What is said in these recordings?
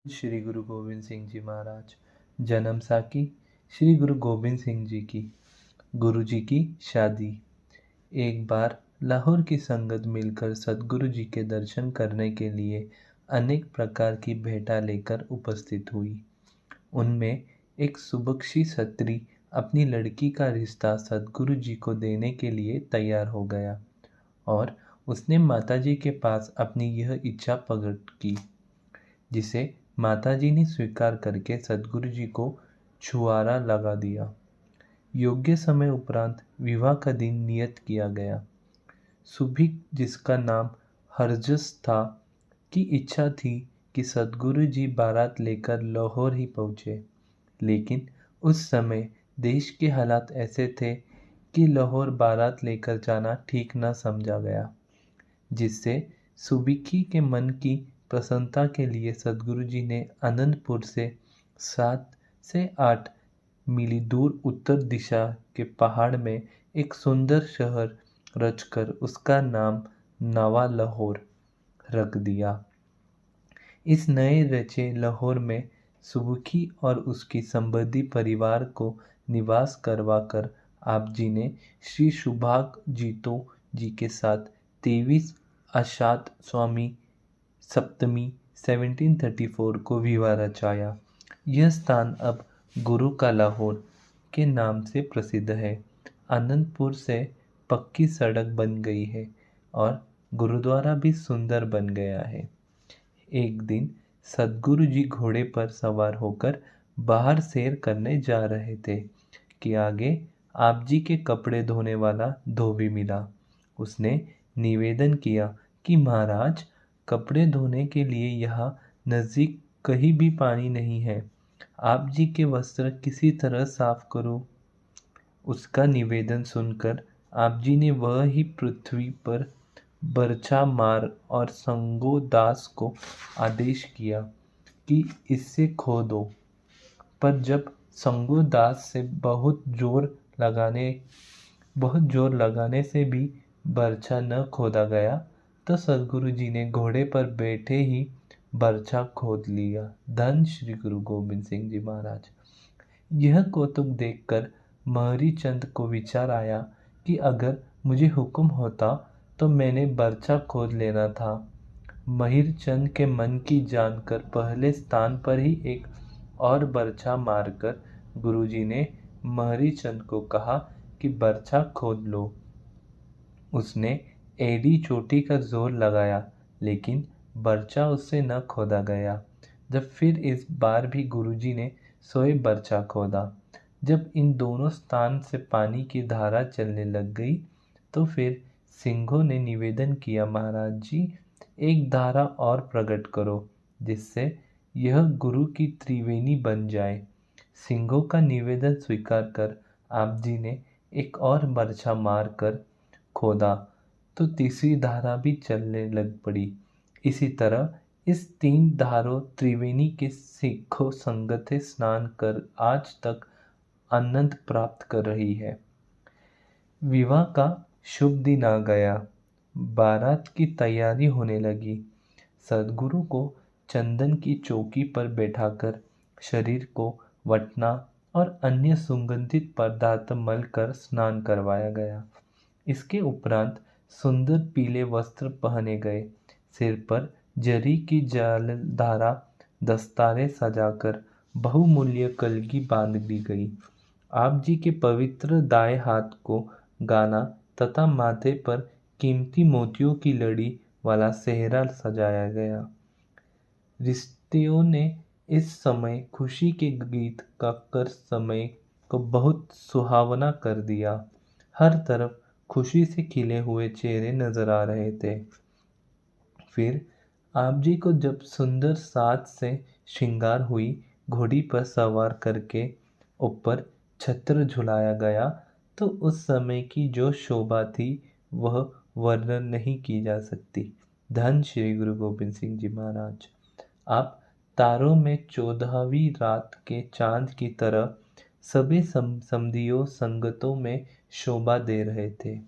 श्री गुरु गोविंद सिंह जी महाराज। जन्म साखी श्री गुरु गोविंद सिंह जी की। गुरु जी की शादी। एक बार लाहौर की संगत मिलकर सदगुरु जी के दर्शन करने के लिए अनेक प्रकार की भेंटा लेकर उपस्थित हुई। उनमें एक सुबक्षी क्षत्रिय अपनी लड़की का रिश्ता सदगुरु जी को देने के लिए तैयार हो गया और उसने माताजी के पास अपनी यह इच्छा प्रकट की, जिसे माताजी ने स्वीकार करके सदगुरु जी को छुआरा लगा दिया। योग्य समय उपरांत विवाह का दिन नियत किया गया। सुभिक, जिसका नाम हरजस था, की इच्छा थी कि सदगुरु जी बारात लेकर लाहौर ही पहुँचे, लेकिन उस समय देश के हालात ऐसे थे कि लाहौर बारात लेकर जाना ठीक न समझा गया, जिससे सुबिकी के मन की प्रसन्नता के लिए सदगुरु जी ने आनंदपुर से 7 से 8 मील दूर उत्तर दिशा के पहाड़ में एक सुंदर शहर रचकर उसका नाम नवा लाहौर रख दिया। इस नए रचे लाहौर में सुबुकी और उसकी संबंधी परिवार को निवास करवाकर आप जी ने श्री सुभाग जीतो जी के साथ 23 आषाढ़ स्वामी सप्तमी 1734 को विवाह रचाया। यह स्थान अब गुरु का लाहौर के नाम से प्रसिद्ध है। आनंदपुर से पक्की सड़क बन गई है और गुरुद्वारा भी सुंदर बन गया है। एक दिन सदगुरु जी घोड़े पर सवार होकर बाहर सैर करने जा रहे थे कि आगे आप जी के कपड़े धोने वाला धोबी मिला। उसने निवेदन किया कि महाराज, कपड़े धोने के लिए यहाँ नज़दीक कहीं भी पानी नहीं है, आप जी के वस्त्र किसी तरह साफ करो। उसका निवेदन सुनकर आप जी ने वह ही पृथ्वी पर बरछा मार और संगो दास को आदेश किया कि इससे खो दो। पर जब संगो दास से बहुत जोर लगाने से भी बरछा न खोदा गया, तो सदगुरु जी ने घोड़े पर बैठे ही बरछा खोद लिया। धन श्री गुरु गोविंद सिंह जी महाराज। यह कौतुक देखकर महरी चंद को विचार आया कि अगर मुझे हुक्म होता तो मैंने बरछा खोद लेना था। महिर चंद के मन की जानकर पहले स्थान पर ही एक और बरछा मारकर गुरुजी ने महरी चंद को कहा कि बरछा खोद लो। उसने एड़ी चोटी का जोर लगाया, लेकिन बरछा उससे न खोदा गया। जब फिर इस बार भी गुरुजी ने सोए बरछा खोदा। जब इन दोनों स्थान से पानी की धारा चलने लग गई, तो फिर सिंहों ने निवेदन किया, महाराज जी, एक धारा और प्रकट करो, जिससे यह गुरु की त्रिवेणी बन जाए। सिंहों का निवेदन स्वीकार कर आप जी ने एक और बरछा मार कर खोदा, तो तीसरी धारा भी चलने लग पड़ी। इसी तरह इस 3 धारों त्रिवेणी के सिखों संगते स्नान कर आज तक आनंद प्राप्त कर रही है। विवाह का शुभ दिन आ गया। बारात की तैयारी होने लगी। सदगुरु को चंदन की चौकी पर बैठाकर शरीर को वटना और अन्य सुगंधित पदार्थ मलकर स्नान करवाया गया। इसके उपरांत सुंदर पीले वस्त्र पहने गए। सिर पर जरी की जलधारा दस्तारे सजाकर बहुमूल्य कलगी बांध दी गई। आप जी के पवित्र दाएं हाथ को गाना तथा माथे पर कीमती मोतियों की लड़ी वाला सेहरा सजाया गया। रिश्तियों ने इस समय खुशी के गीत गाकर समय को बहुत सुहावना कर दिया। हर तरफ खुशी से खिले हुए चेहरे नजर आ रहे थे। फिर आप जी को जब सुंदर साज से श्रृंगार हुई घोड़ी पर सवार करके ऊपर छत्र झुलाया गया, तो उस समय की जो शोभा थी वह वर्णन नहीं की जा सकती। धन श्री गुरु गोविंद सिंह जी महाराज। आप तारों में 14वीं रात के चांद की तरह सभी समधियों संगतों में शोभा दे रहे थे।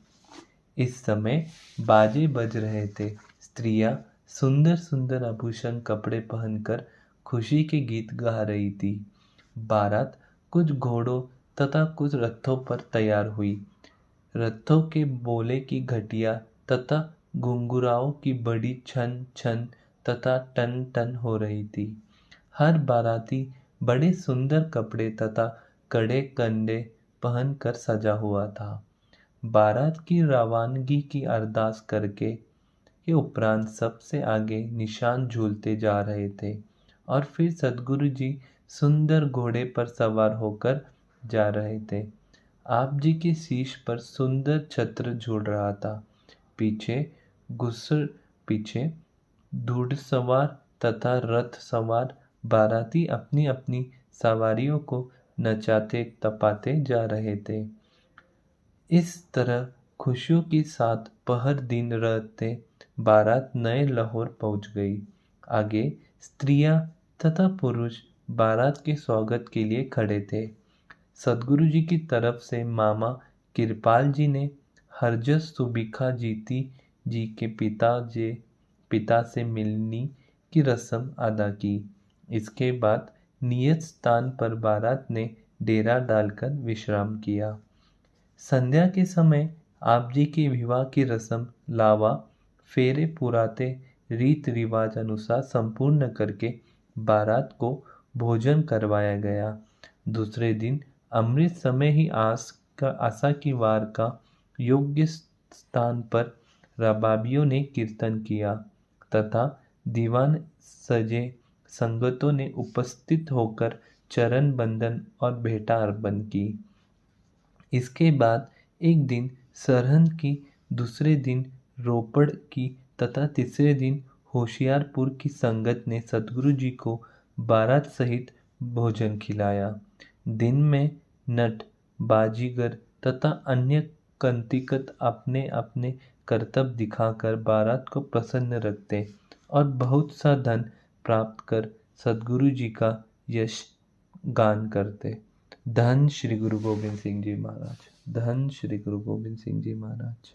इस समय बाजे बज रहे थे। स्त्रियां सुंदर सुंदर आभूषण कपड़े पहनकर खुशी के गीत गा रही थी। बारात कुछ घोड़ों तथा कुछ रथों पर तैयार हुई। रथों के बोले की घटिया तथा घुंघराओं की बड़ी छन छन तथा टन टन हो रही थी। हर बाराती बड़े सुंदर कपड़े तथा कड़े कंडे पहनकर सजा हुआ था। बारात की रवानगी की अरदास करके के उपरांत सबसे आगे निशान झूलते जा रहे थे और फिर सदगुरु जी सुंदर घोड़े पर सवार होकर जा रहे थे। आप जी के शीश पर सुंदर छत्र झूल रहा था। पीछे गुस्सर पीछे घुड़सवार तथा रथ सवार बाराती अपनी अपनी सवारियों को नचाते तपाते जा रहे थे। इस तरह खुशियों के साथ पहर दिन रहते बारात नए लाहौर पहुंच गई। आगे स्त्रियां तथा पुरुष बारात के स्वागत के लिए खड़े थे। सदगुरु जी की तरफ से मामा कृपाल जी ने हरजस सुबिखा जीती जी के पिता से मिलनी की रस्म अदा की। इसके बाद नियत स्थान पर बारात ने डेरा डालकर विश्राम किया। संध्या के समय आप जी के विवाह की रस्म लावा फेरे पुराते रीत रिवाज अनुसार संपूर्ण करके बारात को भोजन करवाया गया। दूसरे दिन अमृत समय ही आशा की वार का योग्य स्थान पर रबाबियों ने कीर्तन किया तथा दीवान सजे संगतों ने उपस्थित होकर चरण बंदन और भेंटा अर्पण की। इसके बाद एक दिन सरहंद की, दूसरे दिन रोपड़ की तथा तीसरे दिन होशियारपुर की संगत ने सदगुरु जी को बारात सहित भोजन खिलाया। दिन में नट बाजीगर तथा अन्य कंतिकत अपने अपने करतब दिखाकर बारात को प्रसन्न रखते और बहुत सा धन प्राप्त कर सदगुरु जी का यश गान करते। धन श्री गुरु गोविंद सिंह जी महाराज। धन श्री गुरु गोविंद सिंह जी महाराज।